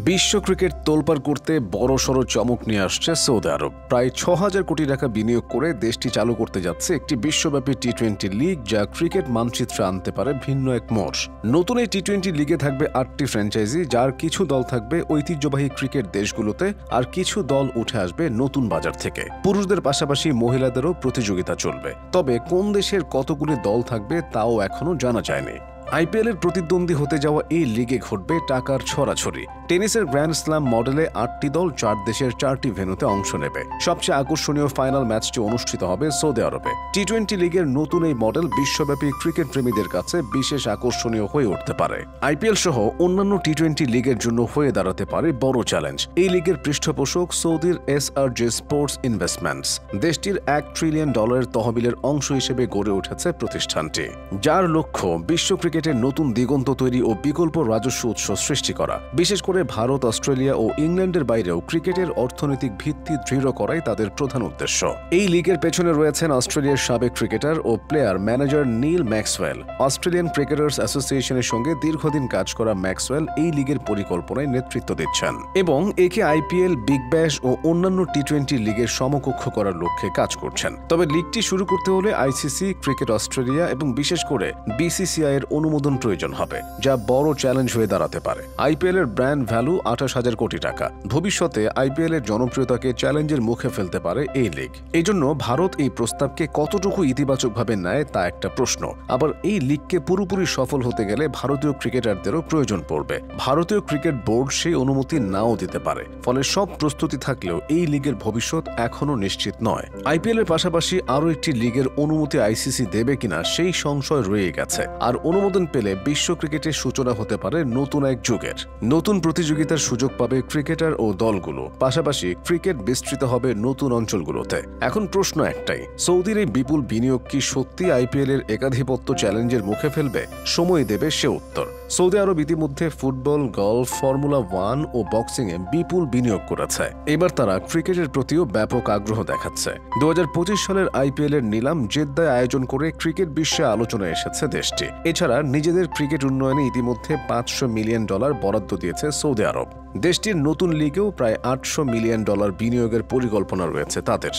বিশ্ব ক্রিকেট তোলপাড় করতে বড়সড় চমক নিয়ে আসছে সৌদি আরব। প্রায় ৬,০০০ কোটি টাকা বিনিয়োগ করে দেশটি চালু করতে যাচ্ছে একটি বিশ্বব্যাপী টি-20 লিগ, যা ক্রিকেট মানচিত্রে আনতে পারে ভিন্ন এক মোড়। নতুন এই টি-20 লিগে থাকবে ৮টি ফ্র্যাঞ্চাইজি, যার কিছু দল থাকবে ঐতিহ্যবাহী ক্রিকেট দেশগুলোতে, আর কিছু দল উঠে আসবে নতুন বাজার থেকে। পুরুষদের পাশাপাশি মহিলাদেরও প্রতিযোগিতা চলবে, তবে কোন দেশের কতগুলি দল থাকবে তাও এখনও জানা যায়নি। আইপিএলের প্রতিদ্বন্দ্বী হতে যাওয়া এই লিগে ঘটবে টাকার ছড়াছড়ি। টেনিসের গ্র্যান্ড স্ল্যাম মডেলে ৮টি দল ৪ দেশের ৪টি ভেন্যুতে অংশ নেবে। সবচেয়ে আকর্ষণীয় ফাইনাল ম্যাচটি অনুষ্ঠিত হবে সৌদি আরবে। টি-20 লিগের নতুন এই মডেল বিশ্বব্যাপী ক্রিকেট প্রেমীদের কাছে বিশেষ আকর্ষণীয় হয়ে উঠতে পারে। আইপিএল সহ অন্যান্য টি-20 লিগের জন্য হয়ে দাঁড়াতে পারে বড় চ্যালেঞ্জ। এই লিগের পৃষ্ঠপোষক সৌদির SRJ স্পোর্টস ইনভেস্টমেন্টস। দেশটির $1 ট্রিলিয়ন তহবিলের অংশ হিসেবে গড়ে উঠেছে প্রতিষ্ঠানটি, যার লক্ষ্য বিশ্ব ক্রিকেটের নতুন দিগন্ত তৈরি ও বিকল্প রাজস্ব উৎস সৃষ্টি করা। বিশেষ করে ভারত, অস্ট্রেলিয়া ও ইংল্যান্ডের বাইরেও ক্রিকেটের অর্থনৈতিক ভিত্তি দৃঢ় করাই তাদের প্রধান উদ্দেশ্য। এই লিগের পেছনে রয়েছেন অস্ট্রেলিয়ার সাবেক ক্রিকেটার ও প্লেয়ার ম্যানেজার নীল ম্যাক্সওয়েল। অস্ট্রেলিয়ান ক্রিকেটার্স অ্যাসোসিয়েশনের সঙ্গে দীর্ঘদিন কাজ করা ম্যাক্সওয়েল এই লিগের পরিকল্পনায় নেতৃত্ব দিচ্ছেন এবং একে আইপিএল, বিগ ব্যাশ ও অন্যান্য টি-20 লিগের সমকক্ষ করার লক্ষ্যে কাজ করছেন। তবে লিগটি শুরু করতে হলে আইসিসি, ক্রিকেট অস্ট্রেলিয়া এবং বিশেষ করে বিসিসিআই এর অনুমোদন প্রয়োজন হবে, যা বড় চ্যালেঞ্জ হয়ে দাঁড়াতে পারে। আইপিএল এর ব্র্যান্ড ভ্যালু ২৮,০০০ কোটি টাকা। ভবিষ্যতে আইপিএল এর জনপ্রিয়তাকে চ্যালেঞ্জের মুখে ফেলতে পারে এই লিগ। এই জন্য ভারত এই প্রস্তাবকে কতটুকু ইতিবাচকভাবে নেয় তা একটা প্রশ্ন। আবার এই লিগকে পুরোপুরি সফল হতে গেলে ভারতীয় ক্রিকেটারদেরও প্রয়োজন পড়বে। ভারতীয় ক্রিকেট বোর্ড সেই অনুমতি নাও দিতে পারে। ফলে সব প্রস্তুতি থাকলেও এই লিগের ভবিষ্যৎ এখনও নিশ্চিত নয়। আইপিএল এর পাশাপাশি আরও একটি লিগের অনুমতি আইসিসি দেবে কিনা সেই সংশয় রয়ে গেছে। আর অনুমোদন পেলে বিশ্ব ক্রিকেটের সূচনা হতে পারে নতুন এক যুগের। নতুন প্রতিযোগিতার সুযোগ পাবে ক্রিকেটার ও দলগুলো, পাশাপাশি ক্রিকেট বিস্তৃত হবে নতুন অঞ্চলগুলোতে। এখন প্রশ্ন একটাই, সৌদির এই বিপুল বিনিয়োগ কি সত্যি আইপিএল এর একাধিপত্য চ্যালেঞ্জের মুখে ফেলবে? সময় দেবে সে উত্তর। সৌদি আরব ইতিমধ্যে ফুটবল, গলফ, ফর্মুলা 1 ও বক্সিংয়ে বিপুল বিনিয়োগ করেছে। এবার তারা ক্রিকেটের প্রতিও ব্যাপক আগ্রহ দেখাচ্ছে। ২০২৫ সালের আইপিএল এর নিলাম জেদ্দায় আয়োজন করে ক্রিকেট বিশ্বে আলোচনায় এসেছে দেশটি। এছাড়া নিজেদের ক্রিকেট উন্নয়নে ইতিমধ্যে $৫০০ মিলিয়ন বরাদ্দ দিয়েছে সৌদি আরব। দেশটির নতুন লিগেও প্রায় $৮০০ মিলিয়ন বিনিয়োগের পরিকল্পনা রয়েছে তাদের।